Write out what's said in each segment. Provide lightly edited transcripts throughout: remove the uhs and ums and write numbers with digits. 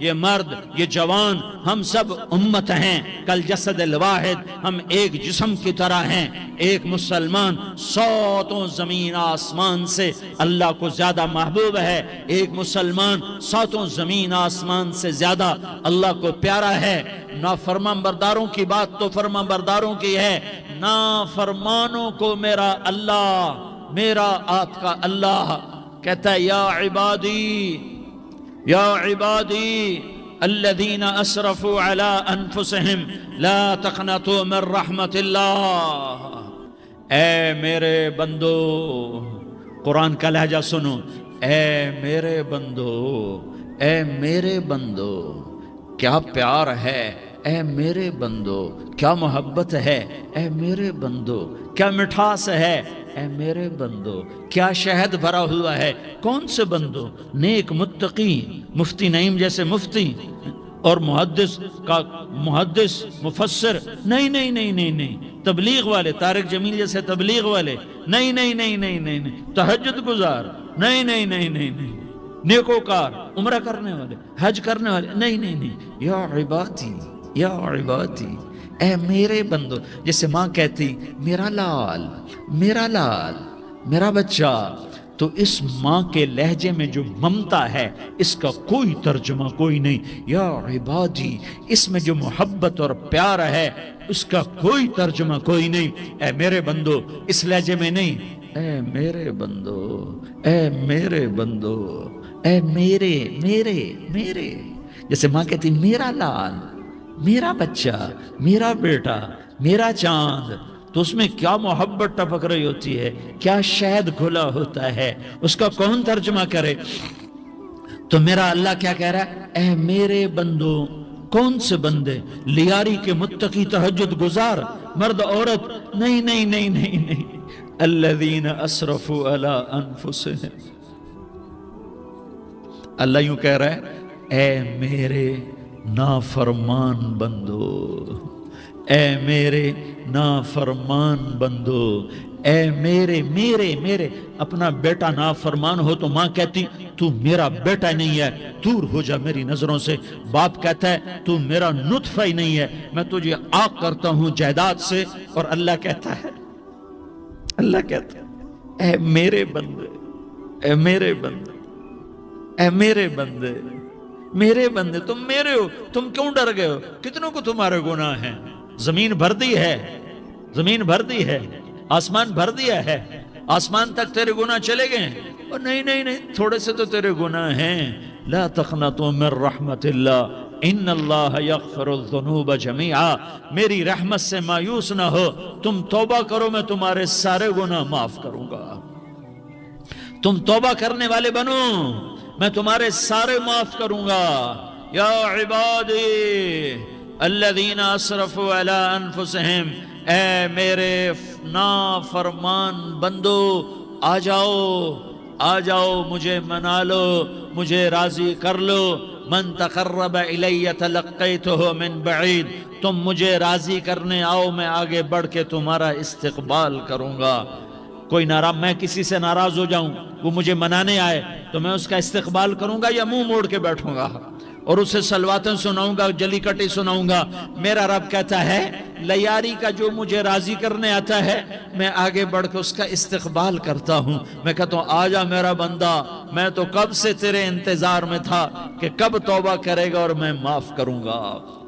یہ مرد، یہ جوان، ہم سب امت ہیں، کل جسد الواحد، ہم ایک جسم کی طرح ہیں۔ ایک مسلمان ساتوں زمین آسمان سے اللہ کو زیادہ محبوب ہے، ایک مسلمان ساتوں زمین آسمان سے زیادہ اللہ کو پیارا ہے۔ نافرمان برداروں کی بات تو فرمان برداروں کی ہے، نافرمانوں کو میرا اللہ، میرا آپ کا اللہ کہتا ہے یا عبادی الذین اسرفوا علی انفسہم لا تقنطوا من رحمت اللہ۔ اے میرے بندو، قرآن کا لہجہ سنو، اے میرے بندو، اے میرے بندو، کیا پیار ہے، اے میرے بندو، کیا محبت ہے، اے میرے بندو، کیا مٹھاس ہے، اے میرے بندو، کیا شہد بھرا ہوا ہے۔ کون سے بندو؟ نیک متقی، مفتی نعیم جیسے مفتی اور محدث کا محدث مفسر، نہیں نہیں نہیں نہیں نہیں، تبلیغ والے، طارق جمیل جیسے تبلیغ والے، نہیں نہیں نہیں نہیں نہیں، تہجد گزار، نہیں نہیں نہیں نہیں نہیں، نیکوکار، عمرہ کرنے والے، حج کرنے والے، نہیں نہیں نہیں، یا عبادی، یا عبادی، اے میرے بندو۔ جیسے ماں کہتی میرا لال، میرا لال، میرا بچہ، تو اس ماں کے لہجے میں جو ممتا ہے اس کا کوئی ترجمہ کوئی نہیں۔ یا عبادی، اس میں جو محبت اور پیار ہے اس کا کوئی ترجمہ کوئی نہیں۔ اے میرے بندو، اس لہجے میں نہیں، اے میرے بندو، اے میرے بندو، اے میرے میرے میرے۔ جیسے ماں کہتی میرا لال، میرا بچہ، میرا بیٹا، میرا چاند، تو اس میں کیا محبت ٹپک رہی ہوتی ہے، کیا شہد گھلا ہوتا ہے، اس کا کون ترجمہ کرے؟ تو میرا اللہ کیا کہہ رہا ہے؟ اے میرے بندو۔ کون سے بندے؟ لیاری کے متقی، تہجد گزار، مرد عورت، نہیں نہیں نہیں نہیں نہیں، الذین اسرفوا علی انفسہم۔ اللہ یوں کہہ رہا ہے اے میرے نافرمان بندو، اے میرے نافرمان بندو، اے میرے میرے میرے۔ اپنا بیٹا نافرمان ہو تو ماں کہتی تو میرا بیٹا نہیں ہے، دور ہو جا میری نظروں سے۔ باپ کہتا ہے تو میرا نطفہ ہی نہیں ہے، میں تجھے عاق کرتا ہوں جائیداد سے۔ اور اللہ کہتا ہے، اللہ کہتا ہے اے میرے بندے، اے میرے بندے، اے میرے بندے، میرے بندے، تم میرے ہو، تم کیوں ڈر گئے ہو؟ کتنوں کو تمہارے گناہ ہیں؟ زمین بھر دی ہے، زمین بھر دی ہے، آسمان بھر دیا ہے، آسمان تک تیرے گناہ چلے گئے ہیں۔ اور نہیں نہیں نہیں، تھوڑے سے تو تیرے گناہ ہیں۔ لا تقنطوا من رحمت اللہ ان اللہ یغفر الذنوب جمیعا۔ میری رحمت سے مایوس نہ ہو، تم توبہ کرو، میں تمہارے سارے گناہ معاف کروں گا۔ تم توبہ کرنے والے بنو، میں تمہارے سارے معاف کروں گا۔ یا عبادی الذین اسرفوا علی انفسہم، اے میرے نافرمان بندو، آ جاؤ، آ جاؤ، مجھے منا لو، مجھے راضی کر لو۔ من تقرب الی تلقیتہ من بعید، تم مجھے راضی کرنے آؤ، میں آگے بڑھ کے تمہارا استقبال کروں گا۔ کوئی ناراض، میں کسی سے ناراض ہو جاؤں، وہ مجھے منانے آئے تو میں اس کا استقبال کروں گا یا منہ موڑ کے بیٹھوں گا اور اسے صلواتیں سناؤں گا، جلی کٹی سناؤں گا؟ میرا رب کہتا ہے لیاری کا جو مجھے راضی کرنے آتا ہے میں آگے بڑھ کے اس کا استقبال کرتا ہوں۔ میں کہتا ہوں آ جا میرا بندہ، میں تو کب سے تیرے انتظار میں تھا کہ کب توبہ کرے گا اور میں معاف کروں گا،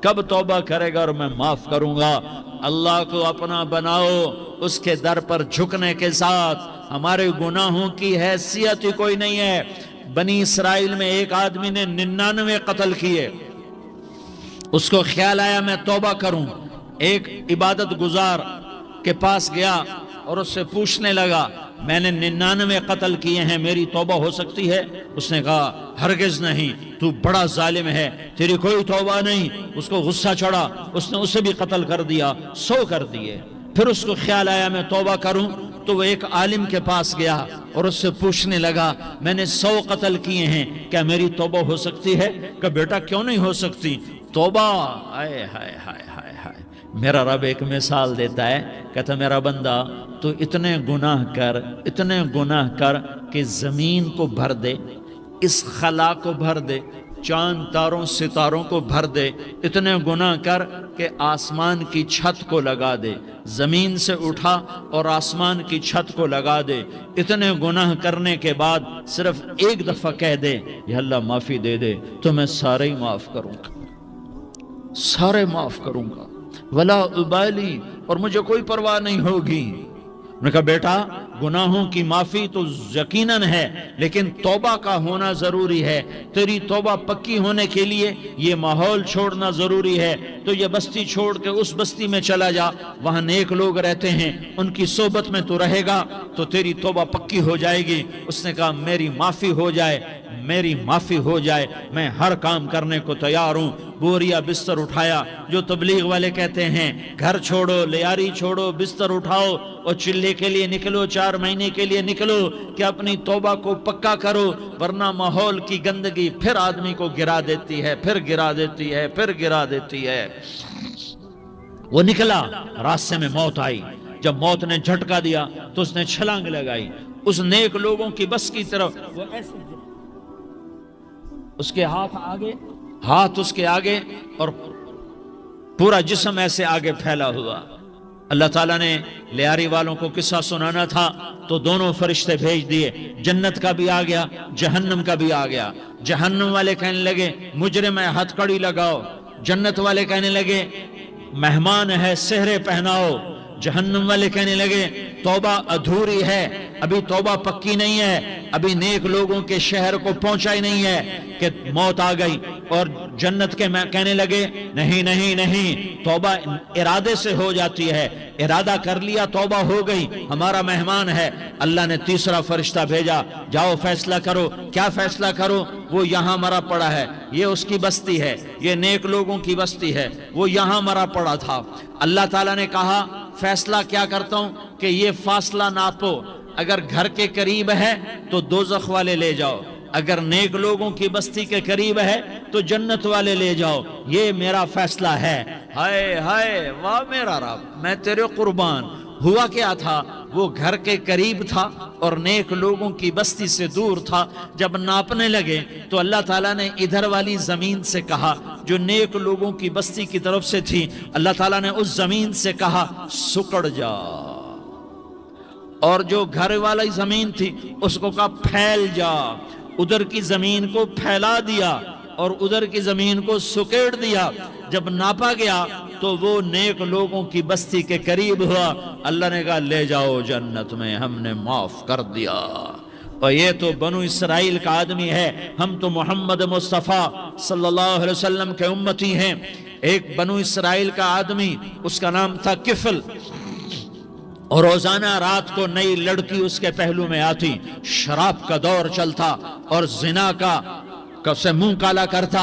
کب توبہ کرے گا اور میں معاف کروں گا۔ اللہ کو اپنا بناؤ، اس کے در پر جھکنے کے ساتھ۔ ہمارے گناہوں کی حیثیت ہی کوئی نہیں ہے۔ بنی اسرائیل میں ایک آدمی نے 99 قتل کیے، اس کو خیال آیا میں توبہ کروں، ایک عبادت گزار کے پاس گیا اور اس سے پوچھنے لگا میں نے 99 قتل کیے ہیں، میری توبہ ہو سکتی ہے؟ اس نے کہا ہرگز نہیں، تو بڑا ظالم ہے، تیری کوئی توبہ نہیں۔ اس کو غصہ چڑھا، اس نے اسے بھی قتل کر دیا، 100 کر دیے۔ پھر اس کو خیال آیا میں توبہ کروں، تو وہ ایک عالم کے پاس گیا اور اس سے پوچھنے لگا میں نے 100 قتل کیے ہیں، کیا میری توبہ ہو سکتی ہے؟ کہ بیٹا کیوں نہیں ہو سکتی توبہ؟ ہائے ہائے ہائے ہائے ہائے۔ میرا رب ایک مثال دیتا ہے، کہتا میرا بندہ تو اتنے گناہ کر، اتنے گناہ کر کہ زمین کو بھر دے، اس خلا کو بھر دے، چاند تاروں ستاروں کو بھر دے، اتنے گناہ کر کہ آسمان کی چھت کو لگا دے، زمین سے اٹھا اور آسمان کی چھت کو لگا دے، اتنے گناہ کرنے کے بعد صرف ایک دفعہ کہہ دے یا اللہ معافی دے دے، تو میں سارے ہی معاف کروں گا، سارے معاف کروں گا، ولا ابالی، اور مجھے کوئی پرواہ نہیں ہوگی۔ میں نے کہا بیٹا گناہوں کی معافی تو یقیناً ہے، لیکن توبہ کا ہونا ضروری ہے، تیری توبہ پکی ہونے کے لیے یہ ماحول چھوڑنا ضروری ہے، تو یہ بستی چھوڑ کے اس بستی میں چلا جا، وہاں نیک لوگ رہتے ہیں، ان کی صحبت میں تو رہے گا تو تیری توبہ پکی ہو جائے گی۔ اس نے کہا میری معافی ہو جائے، میری معافی ہو جائے، میں ہر کام کرنے کو تیار ہوں۔ بوریا بستر اٹھایا، جو تبلیغ والے کہتے ہیں گھر چھوڑو، لیاری چھوڑو، بستر اٹھاؤ اور چلے کے لیے نکلو، 4 مہینے کے لیے نکلو کہ اپنی توبہ کو پکا کرو، ورنہ ماحول کی گندگی پھر آدمی کو گرا دیتی ہے، پھر گرا دیتی ہے، پھر گرا دیتی ہے۔ وہ نکلا، راستے میں موت آئی، جب موت نے جھٹکا دیا تو اس نے چھلانگ لگائی اس نیک لوگوں کی بس کی طرف، وہ ایسے اس کے ہاتھ اس کے آگے اور پورا جسم ایسے آگے پھیلا ہوا۔ اللہ تعالیٰ نے لیاری والوں کو قصہ سنانا تھا تو دونوں فرشتے بھیج دیے، جنت کا بھی آ گیا، جہنم کا بھی آ گیا۔ جہنم والے کہنے لگے مجرم ہے، ہتھ کڑی لگاؤ، جنت والے کہنے لگے مہمان ہے، سہرے پہناؤ۔ جہنم والے کہنے لگے توبہ ادھوری ہے، ابھی توبہ پکی نہیں ہے، ابھی نیک لوگوں کے شہر کو پہنچا ہی نہیں ہے کہ موت آ گئی۔ اور جنت کے کہنے لگے نہیں نہیں نہیں، توبہ ارادے سے ہو جاتی ہے، ارادہ کر لیا توبہ ہو گئی، ہمارا مہمان ہے۔ اللہ نے تیسرا فرشتہ بھیجا، جاؤ فیصلہ کرو۔ کیا فیصلہ کرو؟ وہ یہاں مرا پڑا ہے، یہ اس کی بستی ہے، یہ نیک لوگوں کی بستی ہے، وہ یہاں مرا پڑا تھا۔ اللہ تعالیٰ نے کہا فیصلہ کیا کرتا ہوں کہ یہ فاصلہ ناپو، اگر گھر کے قریب ہے تو دوزخ والے لے جاؤ، اگر نیک لوگوں کی بستی کے قریب ہے تو جنت والے لے جاؤ، یہ میرا فیصلہ ہے۔ ہائے ہائے واہ میرا رب، میں تیرے قربان۔ ہوا کیا تھا؟ وہ گھر کے قریب تھا اور نیک لوگوں کی بستی سے دور تھا۔ جب ناپنے لگے تو اللہ تعالیٰ نے ادھر والی زمین سے کہا جو نیک لوگوں کی بستی کی طرف سے تھی، اللہ تعالیٰ نے اس زمین سے کہا سکڑ جا، اور جو گھر والی زمین تھی اس کو کہا پھیل جا۔ ادھر کی زمین کو پھیلا دیا اور ادھر کی زمین کو سکیڑ دیا۔ جب ناپا گیا تو وہ نیک لوگوں کی بستی کے قریب ہوا۔ اللہ نے کہا لے جاؤ جنت میں، ہم نے معاف کر دیا۔ اور یہ تو بنو اسرائیل کا آدمی ہے، ہم تو محمد مصطفیٰ صلی اللہ علیہ وسلم کے امتی ہیں۔ ایک بنو اسرائیل کا آدمی، اس کا نام تھا کفل، اور روزانہ رات کو نئی لڑکی اس کے پہلو میں آتی، شراب کا دور چلتا اور زنا کا سے منہ کالا کرتا۔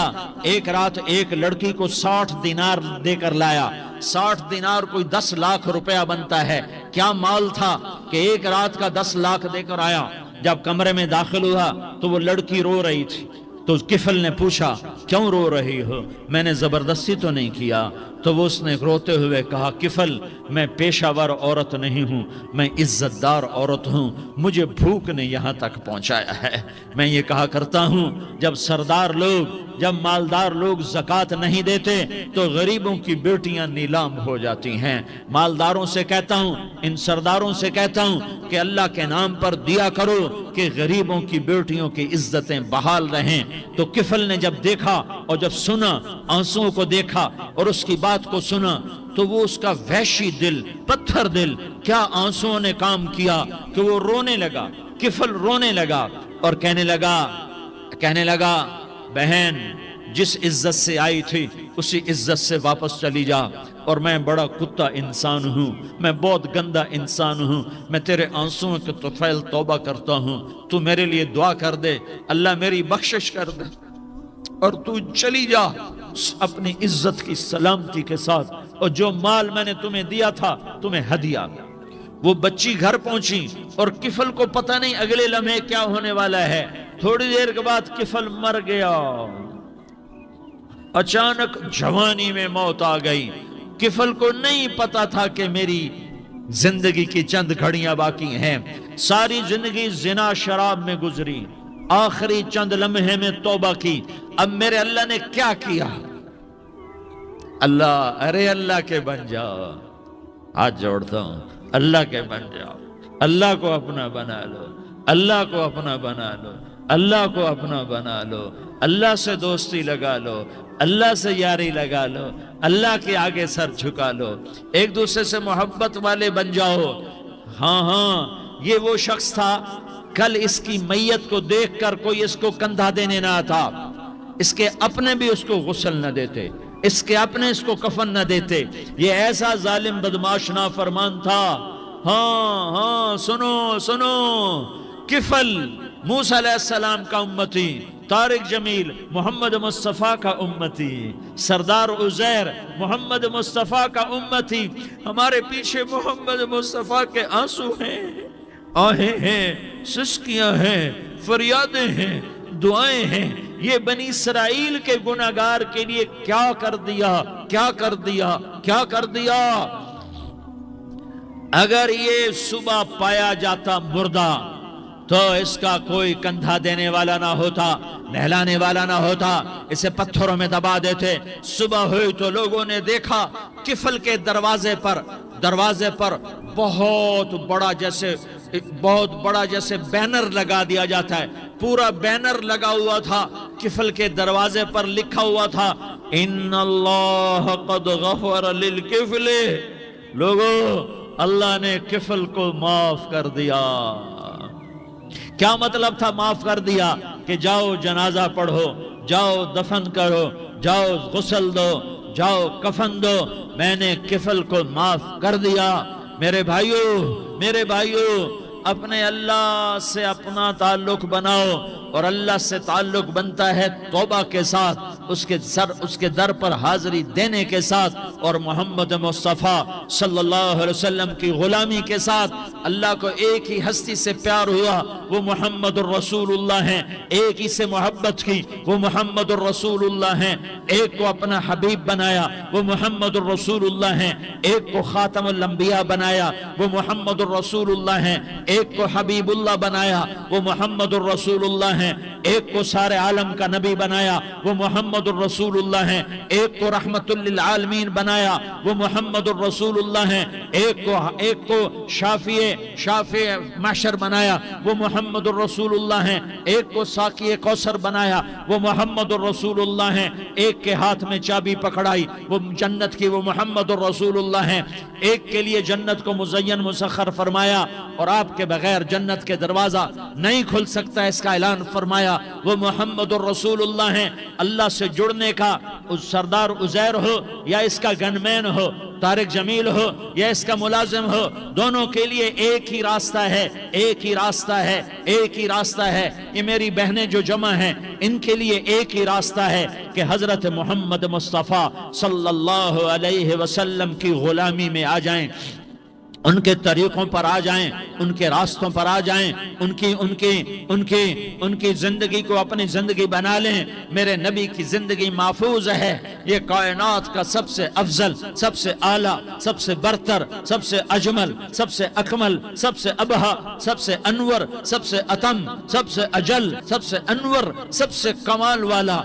ایک رات ایک لڑکی کو 60 دینار دے کر لایا۔ 60 دینار کوئی 10 لاکھ روپیہ بنتا ہے۔ کیا مال تھا کہ ایک رات کا 10 لاکھ دے کر آیا۔ جب کمرے میں داخل ہوا تو وہ لڑکی رو رہی تھی، تو کفل نے پوچھا کیوں رو رہی ہو؟ میں نے زبردستی تو نہیں کیا۔ تو وہ اس نے روتے ہوئے کہا کفل میں پیشہ ور عورت نہیں ہوں، میں عزت دار عورت ہوں، مجھے بھوک نے یہاں تک پہنچایا ہے۔ میں یہ کہا کرتا ہوں جب سردار لوگ، جب مالدار لوگ زکوٰۃ نہیں دیتے تو غریبوں کی بیٹیاں نیلام ہو جاتی ہیں۔ مالداروں سے کہتا ہوں، ان سرداروں سے کہتا ہوں کہ اللہ کے نام پر دیا کرو کہ غریبوں کی بیٹیوں کی عزتیں بحال رہیں۔ تو کفل نے جب دیکھا اور جب سنا، آنسوؤں کو دیکھا اور اس کی بات کو سنا، تو وہ اس کا وحشی دل، پتھر دل، کیا آنسوؤں نے کام کیا کہ وہ رونے لگا۔ کفل رونے لگا اور کہنے لگا بہن جس عزت سے آئی تھی اسی عزت سے واپس چلی جا، اور میں بڑا کتا انسان ہوں، میں بہت گندا انسان ہوں، میں تیرے آنسوؤں کے طفیل توبہ کرتا ہوں، تو میرے لیے دعا کر دے، اللہ میری بخشش کر دے، اور تو چلی جا اپنی عزت کی سلامتی کے ساتھ، اور جو مال میں نے تمہیں دیا تھا تمہیں ہدیہ۔ وہ بچی گھر پہنچی اور کفل کو پتہ نہیں اگلے لمحے کیا ہونے والا ہے۔ تھوڑی دیر کے بعد کفل مر گیا، اچانک جوانی میں موت آ گئی۔ کفل کو نہیں پتا تھا کہ میری زندگی کی چند گھڑیاں باقی ہیں۔ ساری زندگی زنا شراب میں گزری، آخری چند لمحے میں توبہ کی. اب میرے اللہ نے کیا کیا؟ اللہ، ارے اللہ کے بن جاؤ. ہاتھ جوڑتا ہوں، اللہ کے بن جاؤ. اللہ کو اپنا بنا لو، اللہ کو اپنا بنا لو، اللہ کو اپنا بنا لو. اللہ سے دوستی لگا لو، اللہ سے یاری لگا لو، اللہ کے آگے سر جھکا لو. ایک دوسرے سے محبت والے بن جاؤ. ہاں یہ وہ شخص تھا، کل اس کی میت کو دیکھ کر کوئی اس کو کندھا دینے نہ آتا، اس کے اپنے بھی اس کو غسل نہ دیتے، اس کے اپنے اس کو کفن نہ دیتے. یہ ایسا ظالم بدماش نافرمان تھا. ہاں سنو سنو، کفل موسیٰ علیہ السلام کا امتی، طارق جمیل محمد مصطفیٰ کا امتی، سردار عزیر محمد مصطفیٰ کا امتی. ہمارے پیچھے محمد مصطفیٰ کے آنسو ہیں، آہیں ہیں، سسکیاں ہیں، فریادیں ہیں، دعائیں ہیں. یہ بنی اسرائیل کے گناہگار کے لیے کیا کر دیا، کیا کر دیا، کیا کر دیا. اگر یہ صبح پایا جاتا مردہ تو اس کا کوئی کندھا دینے والا نہ ہوتا، نہلانے والا نہ ہوتا، اسے پتھروں میں دبا دیتے. صبح ہوئی تو لوگوں نے دیکھا کفل کے دروازے پر بہت بڑا جیسے بینر لگا دیا جاتا ہے. پورا بینر لگا ہوا تھا، کفل کے دروازے پر لکھا ہوا تھا ان اللہ قد غفر للکفل. لوگوں، اللہ نے کفل کو معاف کر دیا. کیا مطلب تھا معاف کر دیا؟ کہ جاؤ جنازہ پڑھو، جاؤ دفن کرو، جاؤ غسل دو، جاؤ کفن دو، میں نے کفل کو معاف کر دیا. میرے بھائیو اپنے اللہ سے اپنا تعلق بناؤ، اور اللہ سے تعلق بنتا ہے توبہ کے ساتھ، اس کے در پر حاضری دینے کے ساتھ، اور محمد مصطفیٰ صلی اللہ علیہ وسلم کی غلامی کے ساتھ. اللہ کو ایک ہی ہستی سے پیار ہوا، وہ محمد الرسول اللہ ہیں. ایک ہی سے محبت کی، وہ محمد الرسول اللہ ہیں. ایک کو اپنا حبیب بنایا، وہ محمد الرسول اللہ ہیں. ایک کو خاتم الانبیاء بنایا، وہ محمد الرسول اللہ ہیں. ایک کو حبیب اللہ بنایا، وہ محمد الرسول اللہ ہیں. ایک کو سارے عالم کا نبی بنایا، وہ محمد الرسول اللہ ہیں. ایک کو رحمت للعالمین بنایا، وہ محمد الرسول اللہ ہیں. ایک کو شافع محشر بنایا، وہ محمد الرسول اللہ ہیں. ایک کو ساقی کوثر بنایا، وہ محمد الرسول اللہ ہیں. ایک کے ہاتھ میں چابی پکڑائی، وہ جنت کی، وہ محمد الرسول اللہ ہیں. ایک کے لیے جنت کو مزین مسخر فرمایا، اور آپ کے بغیر جنت کے دروازہ نہیں کھل سکتا، اس کا اعلان فرمایا، وہ محمد الرسول اللہ ہیں. اللہ سے جڑنے کا سردار عزیر ہو یا اس کا گنمین ہو، طارق جمیل ہو یا اس کا ملازم ہو، دونوں کے لیے ایک ہی راستہ ہے، ایک ہی راستہ ہے، ایک ہی راستہ ہے. یہ میری بہنیں جو جمع ہیں، ان کے لیے ایک ہی راستہ ہے کہ حضرت محمد مصطفیٰ صلی اللہ علیہ وسلم کی غلامی میں آ جائیں، ان کے طریقوں پر آ جائیں، ان کے راستوں پر آ جائیں، ان کی زندگی کو اپنی زندگی بنا لیں. میرے نبی کی زندگی محفوظ ہے. یہ کائنات کا سب سے افضل، سب سے اعلیٰ، سب سے برتر، سب سے اجمل، سب سے اکمل، سب سے ابہا، سب سے انور، سب سے اتم، سب سے اجل، سب سے انور، سب سے کمال والا،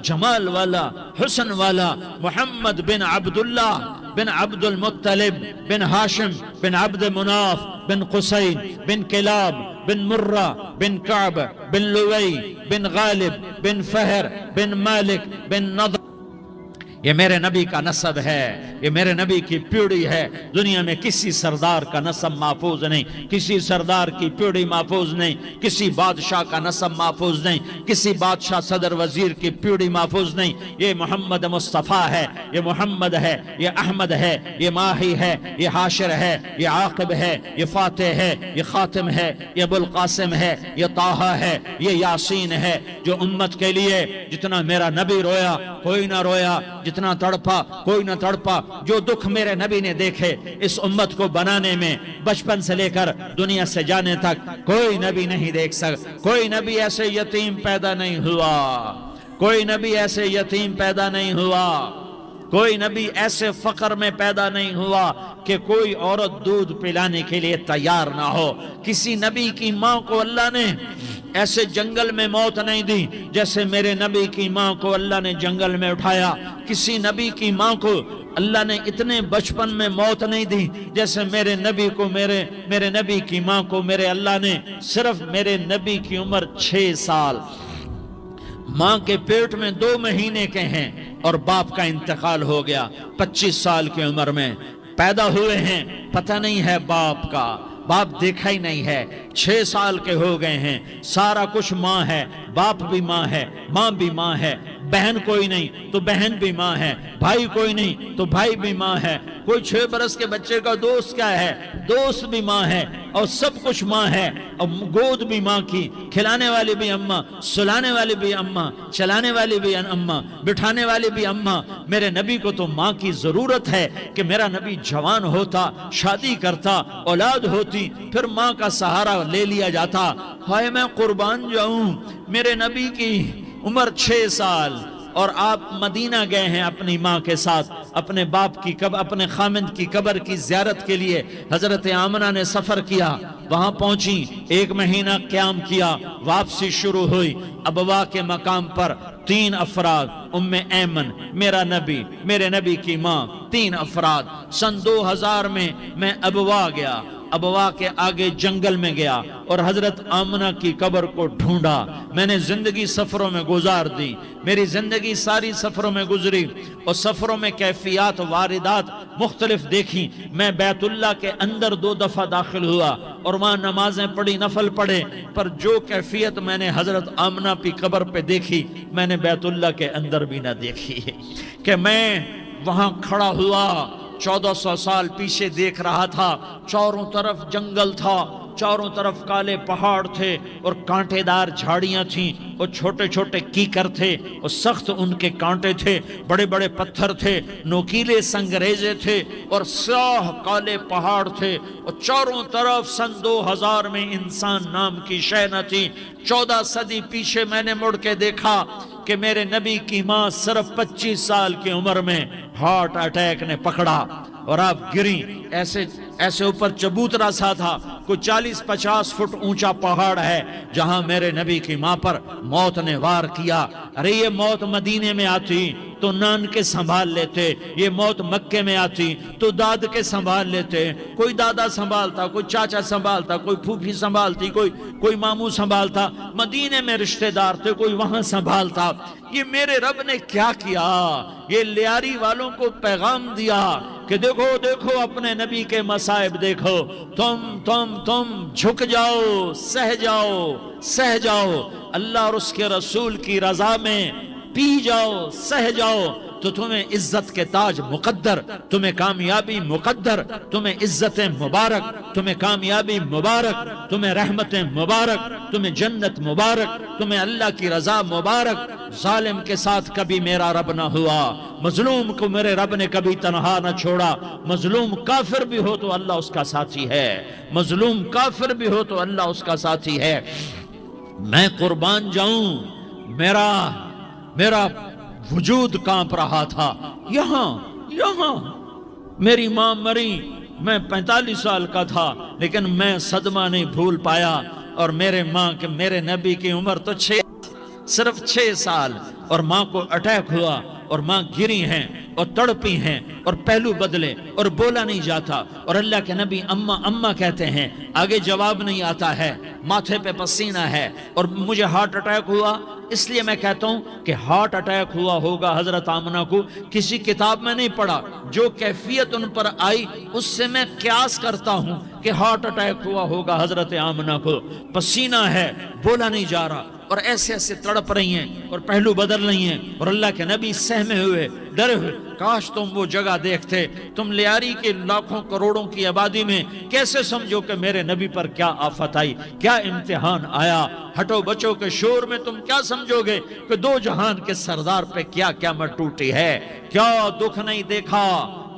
جمال والا، حسن والا محمد بن عبداللہ بن عبد المطلب بن ہاشم بن عبد مناف بن قصی بن کلاب بن مرہ بن کعب بن لوی بن غالب بن فہر بن مالک بن نضر. یہ میرے نبی کا نسب ہے، یہ میرے نبی کی پیڑھی ہے. دنیا میں کسی سردار کا نسب محفوظ نہیں، کسی سردار کی پیڑھی محفوظ نہیں، کسی بادشاہ کا نسب محفوظ نہیں، کسی بادشاہ صدر وزیر کی پیڑھی محفوظ نہیں. یہ محمد مصطفیٰ ہے، یہ محمد ہے، یہ احمد ہے، یہ ماہی ہے، یہ حاشر ہے، یہ عاقب ہے، یہ فاتح ہے، یہ خاتم ہے، یہ ابو القاسم ہے، یہ طٰہٰ ہے، یہ یاسین ہے. جو امت کے لیے جتنا میرا نبی رویا کوئی نہ رویا، جتنا تڑپا کوئی نہ تڑپا. جو دکھ میرے نبی نے دیکھے اس امت کو بنانے میں، بچپن سے لے کر دنیا سے جانے تک کوئی نبی نہیں دیکھ سکتا. کوئی نبی ایسے یتیم پیدا نہیں ہوا، کوئی نبی ایسے یتیم پیدا نہیں ہوا، کوئی نبی ایسے فقر میں پیدا نہیں ہوا کہ کوئی عورت دودھ پلانے کے لیے تیار نہ ہو. کسی نبی کی ماں کو اللہ نے ایسے جنگل میں موت نہیں دی جیسے میرے نبی کی ماں کو اللہ نے جنگل میں اٹھایا. کسی نبی کی ماں کو اللہ نے اتنے بچپن میں موت نہیں دی جیسے میرے نبی کو میرے نبی کی ماں کو میرے اللہ نے صرف میرے نبی کی عمر 6 سال، ماں کے پیٹ میں 2 مہینے کے ہیں اور باپ کا انتقال ہو گیا 25 سال کی عمر میں. پیدا ہوئے ہیں، پتہ نہیں ہے باپ کا، باپ دیکھا ہی نہیں ہے. 6 سال کے ہو گئے ہیں، سارا کچھ ماں ہے، باپ بھی ماں ہے، ماں بھی ماں ہے. بہن کوئی نہیں تو بہن بھی ماں ہے، بھائی کوئی نہیں تو بھائی بھی ماں ہے. کوئی 6 برس کے بچے کا دوست کیا ہے، دوست بھی ماں ہے، اور سب کچھ ماں ہے. اور گود بھی ماں کی، کھلانے والی بھی اماں، سلانے والی بھی اماں، چلانے والی بھی اماں، بٹھانے والی بھی اماں. میرے نبی کو تو ماں کی ضرورت ہے کہ میرا نبی جوان ہوتا، شادی کرتا، اولاد ہوتی، پھر ماں کا سہارا لے لیا جاتا. ہائے میں قربان جاؤں، میرے نبی کی عمر 6 سال اور آپ مدینہ گئے ہیں اپنی ماں کے ساتھ، اپنے باپ کی اپنے خامند کی قبر کی زیارت کے لیے. حضرت آمنہ نے سفر کیا، وہاں پہنچی، 1 مہینہ قیام کیا، واپسی شروع ہوئی. ابوا کے مقام پر 3 افراد، ام ایمن، میرا نبی، میرے نبی کی ماں، 3 افراد. سن 2000 میں ابوا گیا، ابوا کے آگے جنگل میں گیا اور حضرت آمنہ کی قبر کو ڈھونڈا. میں نے زندگی سفروں میں گزار دی، میری زندگی ساری سفروں میں گزری، اور سفروں میں کیفیات واردات مختلف دیکھی. میں بیت اللہ کے اندر 2 دفعہ داخل ہوا اور وہاں نمازیں پڑھی، نفل پڑھے، پر جو کیفیت میں نے حضرت آمنہ کی قبر پہ دیکھی میں نے بیت اللہ کے اندر بھی نہ دیکھی. کہ میں وہاں کھڑا ہوا، 1400 سال پیچھے دیکھ رہا تھا، چاروں طرف جنگل تھا، چاروں طرف کالے پہاڑ تھے اور کانٹے دار جھاڑیاں تھیں اور چھوٹے چھوٹے کیکر تھے اور سخت ان کے کانٹے تھے، بڑے بڑے پتھر تھے، نوکیلے سنگریزے تھے اور سیاہ کالے پہاڑ تھے، اور چاروں طرف سن 2000 میں انسان نام کی شے نہ تھی. 14 صدی پیچھے میں نے مڑ کے دیکھا کہ میرے نبی کی ماں صرف 25 سال کی عمر میں ہارٹ اٹیک نے پکڑا اور آپ گری. ایسے اوپر چبوترا سا تھا، کوئی 40-50 فٹ اونچا پہاڑ ہے جہاں میرے نبی کی ماں پر موت نے وار کیا. ارے یہ موت مدینے میں آتی تو نان کے سنبھال لیتے، یہ موت مکے میں آتی تو داد کے سنبھال لیتے. کوئی دادا سنبھالتا، کوئی چاچا سنبھالتا، کوئی پھوپھی سنبھالتی، کوئی ماموں سنبھالتا. مدینے میں رشتہ دار تھے، کوئی وہاں سنبھالتا. یہ میرے رب نے کیا کیا؟ یہ لیاری والوں کو پیغام دیا کہ دیکھو دیکھو اپنے نبی کے مصائب دیکھو، تم جھک جاؤ، سہ جاؤ، اللہ اور اس کے رسول کی رضا میں پی جاؤ، سہ جاؤ، تو تمہیں عزت کے تاج مقدر، تمہیں کامیابی مقدر، تمہیں عزت مبارک، تمہیں کامیابی مبارک، تمہیں رحمت مبارک، تمہیں جنت مبارک، تمہیں اللہ کی رضا مبارک. ظالم کے ساتھ کبھی میرا رب نہ ہوا، مظلوم کو میرے رب نے کبھی تنہا نہ چھوڑا. مظلوم کافر بھی ہو تو اللہ اس کا ساتھی ہے، مظلوم کافر بھی ہو تو اللہ اس کا ساتھی ہے. میں قربان جاؤں، میرا وجود کانپ رہا تھا. یہاں میری ماں مری، میں 45 سال کا تھا، لیکن میں صدمہ نہیں بھول پایا. اور میرے نبی کی عمر تو صرف 6 سال، اور ماں کو اٹیک ہوا اور ماں گری ہیں اور تڑپی ہیں اور پہلو بدلے اور بولا نہیں جاتا. اور اللہ کے نبی اماں کہتے ہیں، آگے جواب نہیں آتا ہے، ماتھے پہ پسینہ ہے. اور مجھے ہارٹ اٹیک ہوا، اس لیے میں کہتا ہوں کہ ہارٹ اٹیک ہوا ہوگا حضرت آمنہ کو، کسی کتاب میں نہیں پڑھا. جو کیفیت ان پر آئی اس سے میں قیاس کرتا ہوں کہ ہارٹ اٹیک ہوا ہوگا حضرت آمنہ کو. پسینہ ہے، بولا نہیں جا رہا، اور ایسے تڑپ رہی ہیں اور پہلو بدل رہی ہیں. اور اللہ کے نبی سہمے ہوئے، ڈرے ہوئے. کاش تم وہ جگہ دیکھتے. تم لیاری کے لاکھوں کروڑوں کی آبادی میں کیسے سمجھو کہ میرے نبی پر کیا آفت آئی، کیا امتحان آیا. ہٹو بچوں کے شور میں تم کیا سمجھو گے کہ 2 جہان کے سردار پہ کیا قیامت ٹوٹی ہے. کیا دکھ نہیں دیکھا،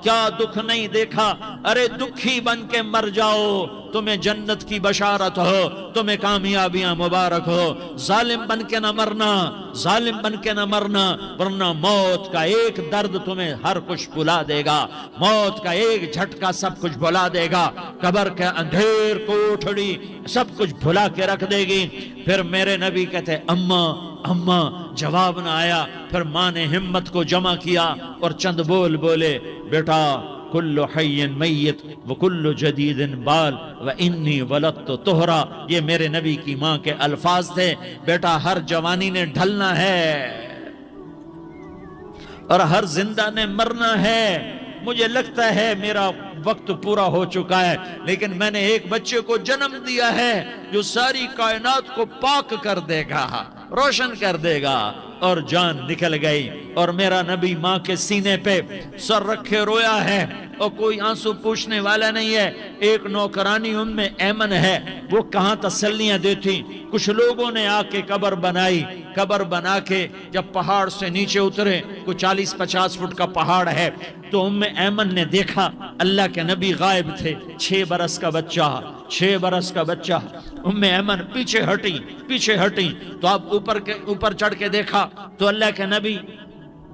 کیا دکھ نہیں دیکھا. ارے دکھی بن کے مر جاؤ، تمہیں جنت کی بشارت ہو، تمہیں کامیابیاں مبارک ہو۔ ظالم بن کے نہ مرنا، ظالم بن کے نہ مرنا، ورنہ موت کا ایک درد تمہیں ہر کچھ بھلا دے گا، موت کا ایک جھٹکا سب کچھ بھلا دے گا، قبر کے اندھیر کوٹھڑی سب کچھ بھلا کے رکھ دے گی۔ پھر میرے نبی کہتے اماں جواب نہ آیا، پھر ماں نے ہمت کو جمع کیا اور چند بول بولے، بیٹا کل حی میت وکل جدید بال وانی ولدت طہرا، یہ میرے نبی کی ماں کے الفاظ تھے۔ بیٹا ہر جوانی نے ڈھلنا ہے اور ہر زندہ نے مرنا ہے۔ مجھے لگتا ہے میرا وقت پورا ہو چکا ہے، لیکن میں نے ایک بچے کو جنم دیا ہے جو ساری کائنات کو پاک کر دے گا، روشن کر دے گا۔ اور جان نکل گئی، اور میرا نبی ماں کے سینے پہ سر رکھے رویا ہے، اور کوئی آنسو پوچھنے والا نہیں ہے۔ ایک نوکرانی ایمن ہے، وہ کہاں تسلیاں دیتی۔ کچھ لوگوں نے آ کے قبر بنائی، قبر بنا کے جب پہاڑ سے نیچے اترے، کوئی 40-50 فٹ کا پہاڑ ہے، تو ایمن نے دیکھا اللہ کے نبی غائب تھے، 6 برس کا بچہ، 6 برس کا بچہ۔ ایمن پیچھے ہٹی تو آپ اوپر چڑھ کے دیکھا تو اللہ کے نبی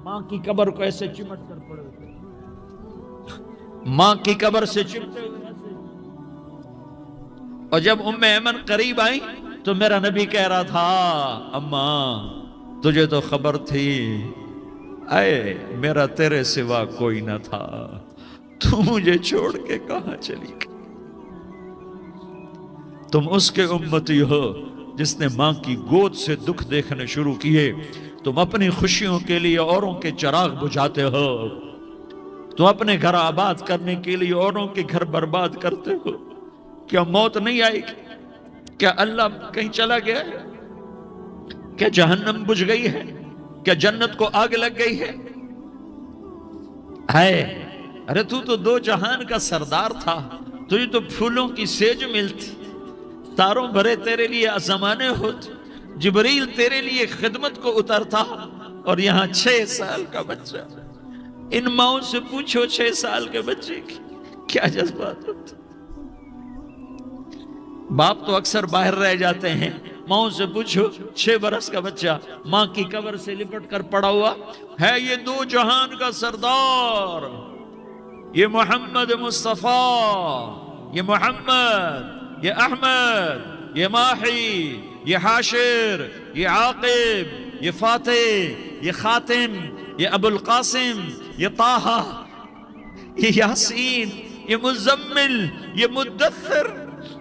ماں کی قبر کو ایسے چمٹ کر پڑے، ماں کی قبر سے چمٹے ہوئے۔ اور جب ایمن قریب آئی تو میرا نبی کہہ رہا تھا، اماں تجھے تو خبر تھی، اے میرا تیرے سوا کوئی نہ تھا، تو مجھے چھوڑ کے کہاں چلی گئی؟ تم اس کے امتی ہو جس نے ماں کی گود سے دکھ دیکھنے شروع کیے۔ تم اپنی خوشیوں کے لیے اوروں کے چراغ بجھاتے ہو، تم اپنے گھر آباد کرنے کے لیے اوروں کے گھر برباد کرتے ہو۔ کیا موت نہیں آئے گی؟ کیا اللہ کہیں چلا گیا ہے؟ کیا جہنم بجھ گئی ہے؟ کیا جنت کو آگ لگ گئی ہے؟ ارے تو 2 جہان کا سردار تھا، تجھے تو پھولوں کی سیج ملتی، تاروں بھرے تیرے لیے زمانے ہوتے، جبریل تیرے لیے خدمت کو اترتا، اور یہاں 6 سال کا بچہ۔ ان ماؤں سے پوچھو 6 سال کے بچے کی کیا جذبات ہوتے۔ باپ تو اکثر باہر رہ جاتے ہیں، ماؤں سے پوچھو 6 برس کا بچہ ماں کی قبر سے لپٹ کر پڑا ہوا ہے۔ یہ 2 جہان کا سردار، یہ محمد مصطفیٰ، یہ محمد، یہ احمد، یہ ماحی، یہ حاشر، یہ عاقب، یہ فاتح، یہ خاتم، یہ ابو القاسم، یہ طٰہٰ، یہ یاسین، یہ مزمل، یہ مدثر،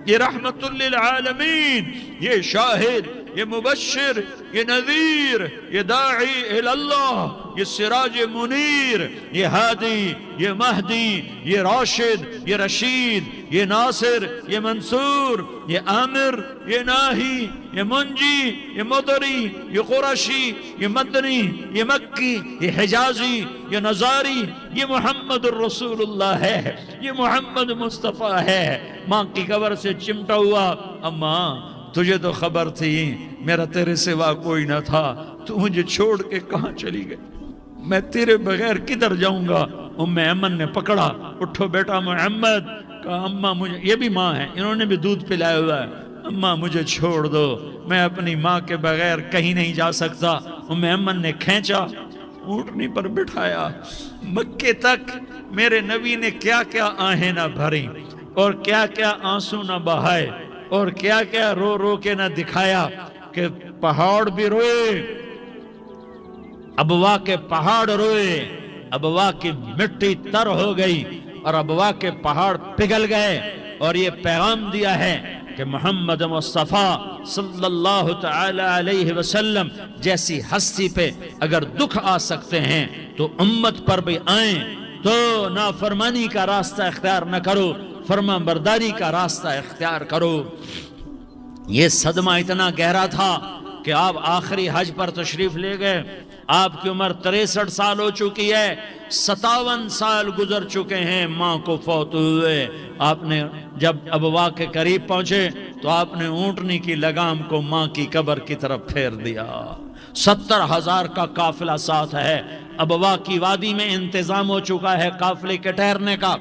یہ رحمت للعالمین، یہ شاہد، یہ مبشر، یہ نذیر، یہ داعی اللہ، یہ سراج منیر، یہ ہادی، یہ مہدی، یہ راشد، یہ رشید، یہ ناصر، یہ منصور، یہ عامر، یہ ناہی، یہ منجی، یہ مدری، یہ قرشی، یہ مدنی، یہ مکی، یہ حجازی، یہ نظاری، یہ محمد الرسول اللہ ہے، یہ محمد مصطفیٰ ہے۔ ماں کی قبر سے چمٹا ہوا، اماں تجھے تو خبر تھی میرا تیرے سوا کوئی نہ تھا، تو مجھے چھوڑ کے کہاں چلی گئی؟ میں تیرے بغیر کدھر جاؤں گا؟ ایمن نے پکڑا، اٹھو بیٹا محمد، کہا اماں مجھے، یہ بھی ماں ہے، انہوں نے بھی دودھ پلایا ہوا ہے، اماں مجھے چھوڑ دو، میں اپنی ماں کے بغیر کہیں نہیں جا سکتا۔ ایمن نے کھینچا، اونٹنی پر بٹھایا، مکے تک میرے نبی نے کیا کیا آہیں نہ بھری، اور کیا کیا آنسو نہ بہائے، اور کیا کیا رو رو کے نہ دکھایا، کہ پہاڑ بھی روئے، ابوا کے پہاڑ روئے، ابوا کی مٹی تر ہو گئی، اور ابوا کے پہاڑ پگھل گئے، اور یہ پیغام دیا ہے کہ محمد مصطفیٰ صلی اللہ تعالی علیہ وسلم جیسی ہستی پہ اگر دکھ آ سکتے ہیں تو امت پر بھی آئیں، تو نافرمانی کا راستہ اختیار نہ کرو، فرما برداری کا راستہ اختیار کرو۔ یہ صدمہ اتنا گہرا تھا کہ آپ آخری حج پر تشریف لے گئے، آپ کی عمر 63 سال ہو چکی ہے، 57 سال گزر چکے ہیں ماں کو فوت ہوئے۔ آپ نے جب ابوا کے قریب پہنچے تو آپ نے اونٹنی کی لگام کو ماں کی قبر کی طرف پھیر دیا۔ 70,000 کا قافلہ ساتھ ہے، ابوا کی وادی میں انتظام ہو چکا ہے قافلے کے ٹھہرنے کا۔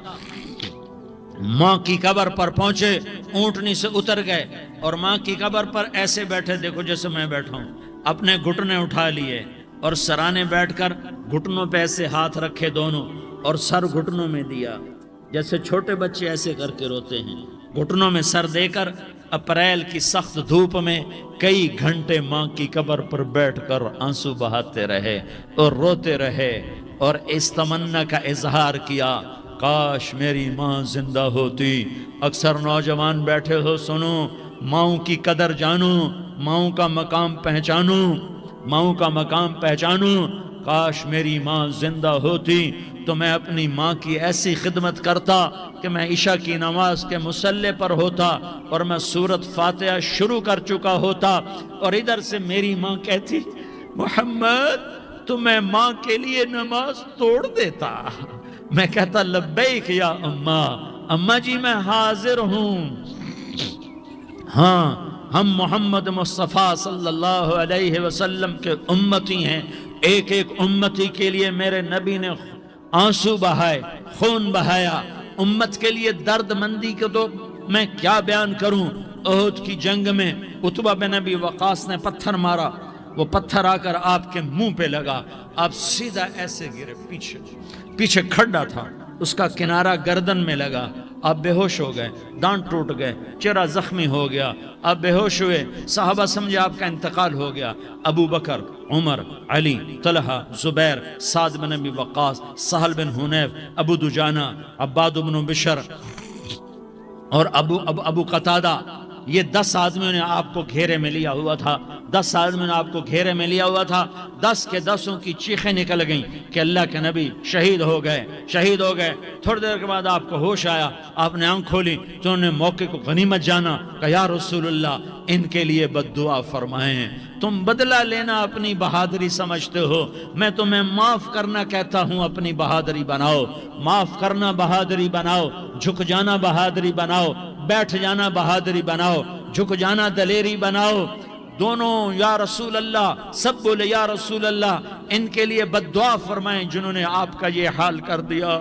ماں کی قبر پر پہنچے، اونٹنی سے اتر گئے اور ماں کی قبر پر ایسے بیٹھے، دیکھو جیسے میں بیٹھا ہوں، اپنے گھٹنے اٹھا لیے اور سرانے بیٹھ کر گھٹنوں پہ ایسے ہاتھ رکھے دونوں اور سر گھٹنوں میں دیا، جیسے چھوٹے بچے ایسے کر کے روتے ہیں، گھٹنوں میں سر دے کر اپریل کی سخت دھوپ میں کئی گھنٹے ماں کی قبر پر بیٹھ کر آنسو بہاتے رہے اور روتے رہے اور اس تمنا کا اظہار کیا، کاش میری ماں زندہ ہوتی۔ اکثر نوجوان بیٹھے ہو، سنو، ماؤں کی قدر جانو، ماؤں کا مقام پہچانو، ماؤں کا مقام پہچانو۔ کاش میری ماں زندہ ہوتی تو میں اپنی ماں کی ایسی خدمت کرتا کہ میں عشاء کی نماز کے مصلی پر ہوتا اور میں سورۃ فاتحہ شروع کر چکا ہوتا اور ادھر سے میری ماں کہتی، محمد تو میں ماں کے لیے نماز توڑ دیتا۔ میں کہتا، لبیک یا اماں، اماں جی میں حاضر ہوں۔ ہاں، ہم محمد مصطفیٰ صلی اللہ علیہ وسلم کے امتی ہیں، ایک ایک امتی کے لیے میرے نبی نے آنسو بہائے، خون بہایا، امت کے لیے درد مندی کو تو میں کیا بیان کروں۔ احد کی جنگ میں عتبہ بن ابی وقاص نے پتھر مارا، وہ پتھر آ کر آپ کے منہ پہ لگا، آپ سیدھا ایسے گرے، پیچھے کھڈا تھا، اس کا کنارہ گردن میں لگا، آپ بے ہوش ہو گئے، دانت ٹوٹ گئے، چہرہ زخمی ہو گیا، آپ بے ہوش ہوئے، صحابہ سمجھے آپ کا انتقال ہو گیا۔ ابو بکر، عمر، علی، طلحہ، زبیر، سعد بن ابی وقاص، سہل بن حنیف، ابو دجانہ، عباد بن بشر اور ابو قتادہ، یہ 10 آدمیوں نے آپ کو گھیرے میں لیا ہوا تھا، 10 آدمیوں نے آپ کو گھیرے میں لیا ہوا تھا، 10 کے 10 کی چیخیں نکل گئیں کہ اللہ کے نبی شہید ہو گئے۔ تھوڑی دیر کے بعد آپ کو ہوش آیا، آپ نے آنکھ کھولی تو انہوں نے موقع کو غنیمت جانا کہ یا رسول اللہ ان کے لیے بد دعا فرمائیں، تم بدلہ لینا اپنی بہادری سمجھتے ہو، میں تمہیں معاف کرنا کہتا ہوں، اپنی بہادری بناؤ، معاف کرنا بہادری بناؤ، جھک جانا بہادری بناؤ، بیٹھ جانا بہادری بناؤ، جھک جانا دلیری بناؤ۔ دونوں یا رسول اللہ، سب بولے یا رسول اللہ، ان کے لیے بد دعا فرمائیں جنہوں نے آپ کا یہ حال کر دیا۔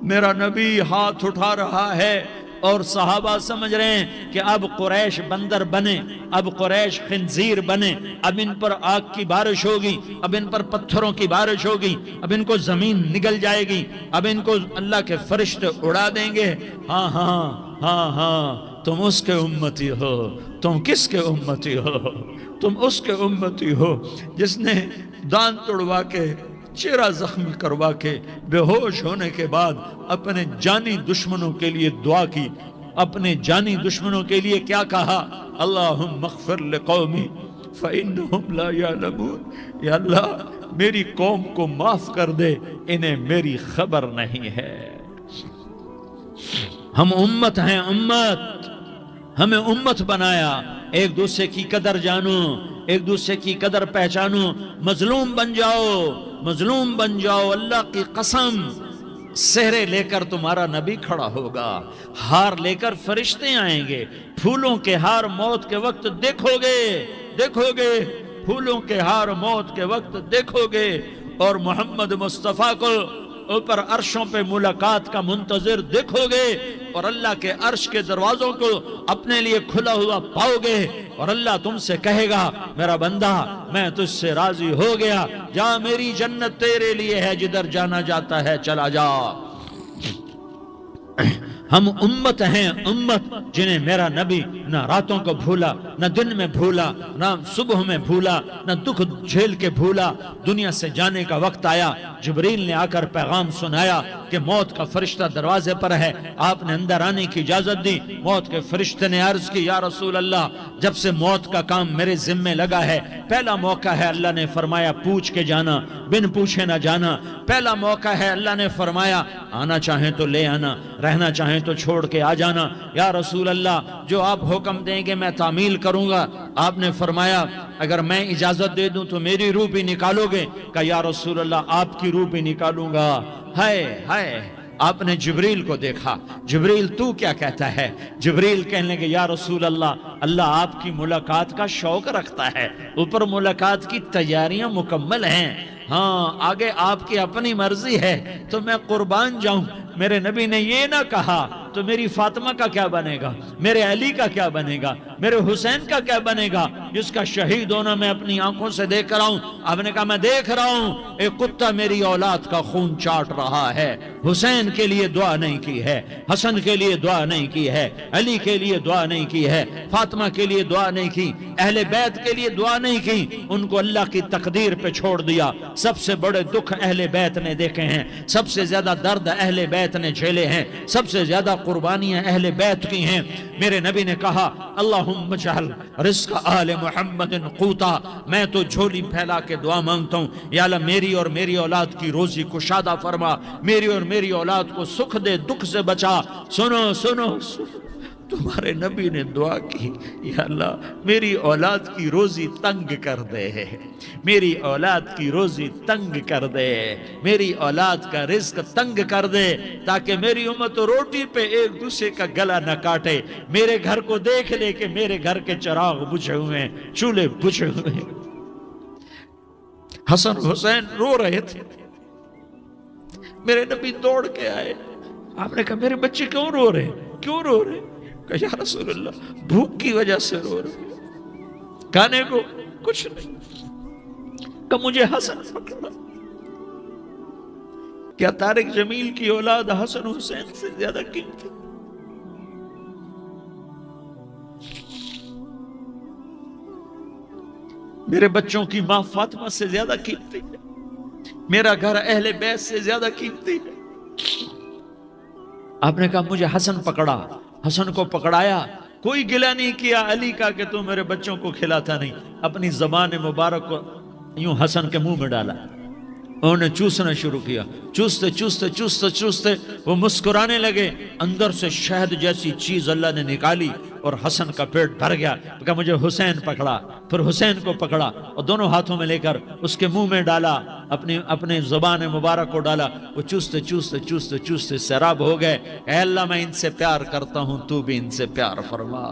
میرا نبی ہاتھ اٹھا رہا ہے اور صحابہ سمجھ رہے ہیں کہ اب قریش بندر بنے، اب قریش خنزیر بنے، اب ان پر آگ کی بارش ہوگی، اب ان پر پتھروں کی بارش ہوگی، اب ان کو زمین نگل جائے گی، اب ان کو اللہ کے فرشتے اڑا دیں گے۔ ہاں ہاں ہاں ہاں، تم اس کے امتی ہو، تم کس کے امتی ہو؟ تم اس کے امتی ہو جس نے دان توڑوا کے، چہرہ زخمی کروا کے، بے ہوش ہونے کے بعد اپنے جانی دشمنوں کے لیے دعا کی، اپنے جانی دشمنوں کے لیے کیا کہا؟ اللہم اغفر لقومی فإنہم لا یعلمون، یا اللہ میری قوم کو معاف کر دے، انہیں میری خبر نہیں ہے۔ ہم امت ہیں، امت، ہمیں امت بنایا، ایک دوسرے کی قدر جانو، ایک دوسرے کی قدر پہچانو، مظلوم بن جاؤ، مظلوم بن جاؤ، اللہ کی قسم سہرے لے کر تمہارا نبی کھڑا ہوگا، ہار لے کر فرشتے آئیں گے، پھولوں کے ہار موت کے وقت دیکھو گے، پھولوں کے ہار موت کے وقت دیکھو گے، اور محمد مصطفیٰ کو اوپر عرشوں پہ ملاقات کا منتظر دیکھو گے، اور اللہ کے عرش کے دروازوں کو اپنے لیے کھلا ہوا پاؤ گے، اور اللہ تم سے کہے گا میرا بندہ میں تجھ سے راضی ہو گیا، جا میری جنت تیرے لیے ہے، جدھر جانا جاتا ہے چلا جا۔ ہم امت ہیں، امت جنہیں میرا نبی نہ راتوں کو بھولا، نہ دن میں بھولا، نہ صبح میں بھولا، نہ دکھ جھیل کے بھولا۔ دنیا سے جانے کا وقت آیا، جبریل نے آ کر پیغام سنایا کہ موت کا فرشتہ دروازے پر ہے، آپ نے اندر آنے کی اجازت دی۔ موت کے فرشتے نے عرض کی، یا رسول اللہ جب سے موت کا کام میرے ذمے لگا ہے، پہلا موقع ہے، اللہ نے فرمایا پوچھ کے جانا، بن پوچھے نہ جانا، پہلا موقع ہے، اللہ نے فرمایا آنا چاہیں تو لے آنا، رہنا چاہیں تو چھوڑ کے آ جانا۔ یا رسول اللہ جو آپ حکم دیں گے میں تعمیل کروں گا۔ آپ نے فرمایا اگر میں اجازت دے دوں تو میری روح بھی نکالو گے؟ کہ یا رسول اللہ آپ کی روح بھی نکالوں گا۔ ہائے آپ نے جبریل کو دیکھا، جبریل تو کیا کہتا ہے؟ جبریل کہنے لگے یا رسول اللہ اللہ آپ کی ملاقات کا شوق رکھتا ہے، اوپر ملاقات کی تیاریاں مکمل ہیں، ہاں آگے آپ کی اپنی مرضی ہے تو میں قربان جاؤں۔ میرے نبی نے یہ نہ کہا تو میری فاطمہ کا کیا بنے گا، میرے علی کا کیا بنے گا، میرے حسین کا کیا بنے گا، جس کا شہید ہونا میں اپنی آنکھوں سے دیکھ رہا ہوں۔ آپ نے کہا میں دیکھ رہا ہوں ایک کتا میری اولاد کا خون چاٹ رہا ہے، حسین کے لیے دعا نہیں کی ہے، حسن کے لیے دعا نہیں کی ہے، علی کے لیے دعا نہیں کی ہے، فاطمہ کے لیے دعا نہیں کی، اہل بیت کے لیے دعا نہیں کی، ان کو اللہ کی تقدیر پہ چھوڑ دیا۔ سب سے بڑے دکھ اہل بیت نے دیکھے ہیں، سب سے زیادہ درد اہل بیت نے جھیلے ہیں، سب سے زیادہ قربانیاں اہل بیت کی ہیں۔ میرے نبی نے کہا اللہم اجعل رزق آل محمد قوتا، میں تو جھولی پھیلا کے دعا مانگتا ہوں، یا اللہ میری اور میری اولاد کی روزی کشادہ فرما، میری اور میری اولاد کو سکھ دے، دکھ سے بچا۔ سنو سنو تمہارے نبی نے دعا کی، یا اللہ میری اولاد کی روزی تنگ کر دے، میری اولاد کی روزی تنگ کر دے، میری اولاد کا رزق تنگ کر دے، تاکہ میری امت روٹی پہ ایک دوسرے کا گلا نہ کاٹے، میرے گھر کو دیکھ لے کہ میرے گھر کے چراغ بجھے ہوئے ہیں، چولہے بجھے ہوئے ہیں۔ حسن حسین رو رہے تھے، میرے نبی دوڑ کے آئے، آپ نے کہا میرے بچے کیوں رو رہے ہیں، کیوں رو رہے ہیں؟ کہ یا رسول اللہ بھوک کی وجہ سے رو رہے ہیں، کھانے کو کچھ نہیں۔ کہ مجھے حسن پکڑا۔ کیا طارق جمیل کی اولاد حسن حسین سے زیادہ قیمتی؟ میرے بچوں کی ماں فاطمہ سے زیادہ قیمتی ہے، میرا گھر اہل بیت سے زیادہ قیمتی ہے۔ آپ نے کہا مجھے حسن پکڑا، حسن کو پکڑایا، کوئی گلہ نہیں کیا علی کا کہ تو میرے بچوں کو کھلاتا نہیں، اپنی زبان مبارک کو یوں حسن کے منہ میں ڈالا، انہوں نے چوسنا شروع کیا، چوستے چوستے چوستے چوستے وہ مسکرانے لگے، اندر سے شہد جیسی چیز اللہ نے نکالی اور حسن کا پیٹ بھر گیا۔ کہا مجھے حسین پکڑا، پھر حسین کو پکڑا اور دونوں ہاتھوں میں لے کر اس کے منہ میں ڈالا، اپنے زبان مبارک کو ڈالا، وہ چوستے چوستے چوستے چوستے سیراب ہو گئے۔ اے اللہ میں ان سے پیار کرتا ہوں، تو بھی ان سے پیار فرما،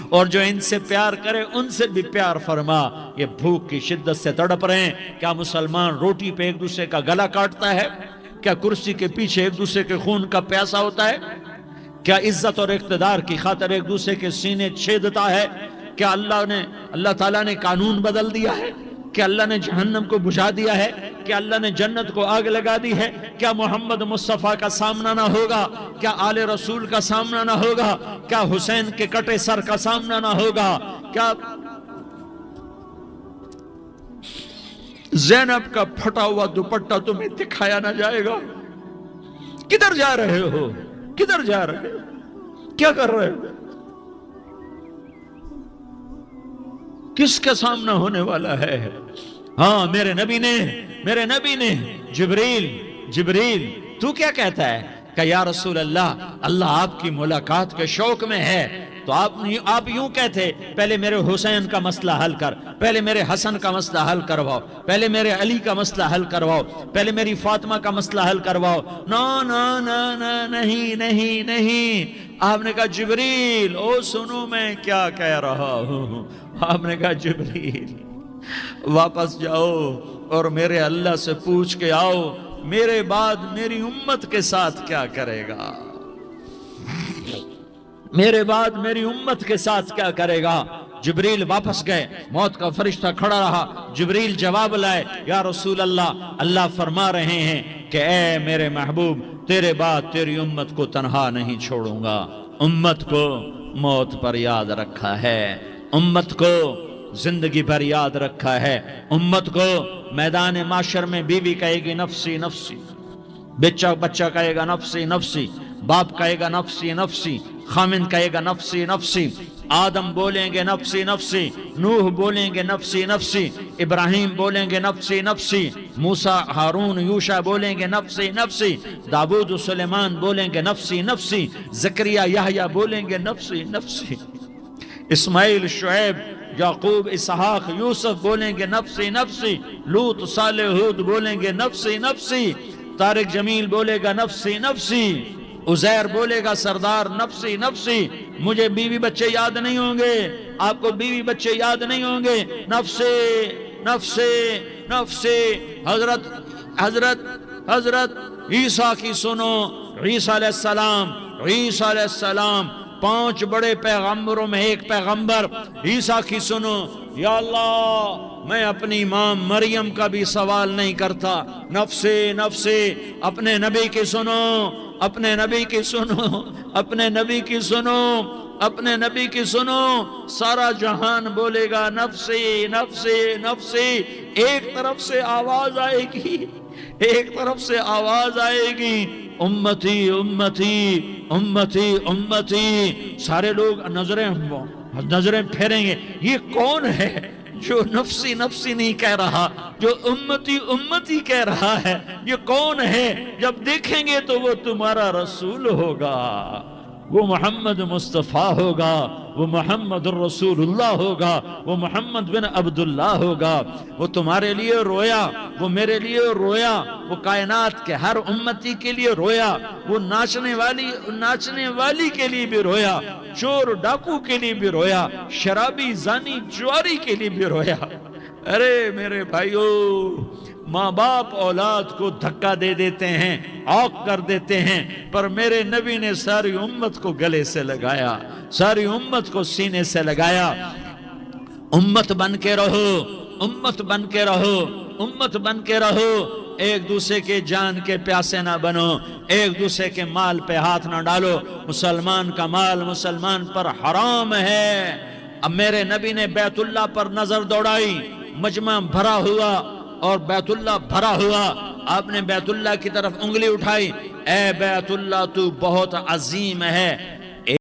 اور جو ان سے پیار کرے ان سے بھی پیار فرما۔ یہ بھوک کی شدت سے تڑپ رہے ہیں، کیا مسلمان روٹی پہ ایک دوسرے کا گلا کاٹتا ہے؟ کیا کرسی کے پیچھے ایک دوسرے کے خون کا پیاسا ہوتا ہے؟ کیا عزت اور اقتدار کی خاطر ایک دوسرے کے سینے چھیدتا ہے؟ کیا اللہ تعالیٰ نے قانون بدل دیا ہے؟ کیا اللہ نے جہنم کو بجھا دیا ہے؟ کیا اللہ نے جنت کو آگ لگا دی ہے؟ کیا محمد مصطفیٰ کا سامنا نہ ہوگا؟ کیا آل رسول کا سامنا نہ ہوگا؟ کیا حسین کے کٹے سر کا سامنا نہ ہوگا؟ کیا زینب کا پھٹا ہوا دوپٹہ تمہیں دکھایا نہ جائے گا؟ کدھر جا رہے ہو؟ کدھر جا رہے ہو؟ کیا کر رہے ہو؟ کس کا سامنا ہونے والا ہے؟ ہاں میرے نبی نے جبریل تو کیا کہتا ہے کہ یا رسول اللہ آپ کی ملاقات کے شوق میں ہے، تو آپ یوں کہتے پہلے میرے حسین کا مسئلہ حل کر، پہلے میرے حسن کا مسئلہ حل کرواؤ، پہلے میرے علی کا مسئلہ حل کرواؤ، پہلے میری فاطمہ کا مسئلہ حل کرواؤ۔ نہیں، آپ نے کہا جبریل سنو میں کیا کہہ رہا ہوں۔ آپ نے کہا جبریل واپس جاؤ اور میرے اللہ سے پوچھ کے آؤ میرے بعد میری امت کے ساتھ کیا کرے گا، میرے بعد میری امت کے ساتھ کیا کرے گا۔ جبریل واپس گئے، موت کا فرشتہ کھڑا رہا، جبریل جواب لائے، یا رسول اللہ فرما رہے ہیں کہ اے میرے محبوب تیرے بعد تیری امت کو تنہا نہیں چھوڑوں گا، امت کو موت پر یاد رکھا ہے، امت کو زندگی پر یاد رکھا ہے، امت کو میدان معاشر میں بیوی کہے گی نفسی نفسی، بچہ کہے گا نفسی نفسی، باپ کہے گا نفسی نفسی، خامن کہے گا نفسی نفسی، آدم بولیں گے نفسی نفسی، نوح بولیں گے نفسی نفسی، ابراہیم بولیں گے نفسی نفسی، موسیٰ ہارون یوشع بولیں گے نفسی نفسی، داؤد و سلیمان بولیں گے نفسی نفسی، زکریا یحییٰ بولیں گے نفسی نفسی، اسماعیل شعیب یعقوب اسحاق یوسف بولیں گے نفسی نفسی، لوط صالح ہود بولیں گے نفسی نفسی، طارق جمیل بولے گا نفسی نفسی، عزیر بولے گا سردار نفسی نفسی، مجھے بیوی بچے یاد نہیں ہوں گے، آپ کو بیوی بچے یاد نہیں ہوں گے، نفسی نفسی نفسی۔ حضرت عیسیٰ کی سنو، عیسیٰ علیہ السلام عیسیٰ علیہ السلام 5 بڑے پیغمبروں میں ایک پیغمبر عیسیٰ کی سنو، یا اللہ میں اپنی امام مریم کا بھی سوال نہیں کرتا، نفسے نفسے، اپنے نبی کی سنو، اپنے نبی کی سنو، اپنے نبی کی سنو، اپنے نبی کی سنو، سارا جہان بولے گا نفسی نفسی نفسی، ایک طرف سے آواز آئے گی، ایک طرف سے آواز آئے گی، امتی امتی امتی امتی، سارے لوگ نظریں پھیریں گے، یہ کون ہے جو نفسی نفسی نہیں کہہ رہا، جو امتی امتی کہہ رہا ہے، یہ کون ہے؟ جب دیکھیں گے تو وہ تمہارا رسول ہوگا، وہ محمد مصطفیٰ ہوگا، وہ محمد الرسول اللہ ہوگا، وہ محمد بن عبداللہ ہوگا، وہ تمہارے لیے رویا، وہ میرے لیے رویا، وہ کائنات کے ہر امتی کے لیے رویا، وہ ناچنے والی کے لیے بھی رویا، چور ڈاکو کے لیے بھی رویا، شرابی زانی جواری کے لیے بھی رویا۔ ارے میرے بھائیو، ماں باپ اولاد کو دھکا دے دیتے ہیں، عوق کر دیتے ہیں، پر میرے نبی نے ساری امت کو گلے سے لگایا، ساری امت کو سینے سے لگایا۔ امت بن کے رہو، امت بن کے رہو، امت بن کے رہو، ایک دوسرے کے جان کے پیاسے نہ بنو، ایک دوسرے کے مال پہ ہاتھ نہ ڈالو، مسلمان کا مال مسلمان پر حرام ہے۔ اب میرے نبی نے بیت اللہ پر نظر دوڑائی، مجمع بھرا ہوا اور بیت اللہ بھرا ہوا، آپ نے بیت اللہ کی طرف انگلی اٹھائی، اے بیت اللہ تو بہت عظیم ہے،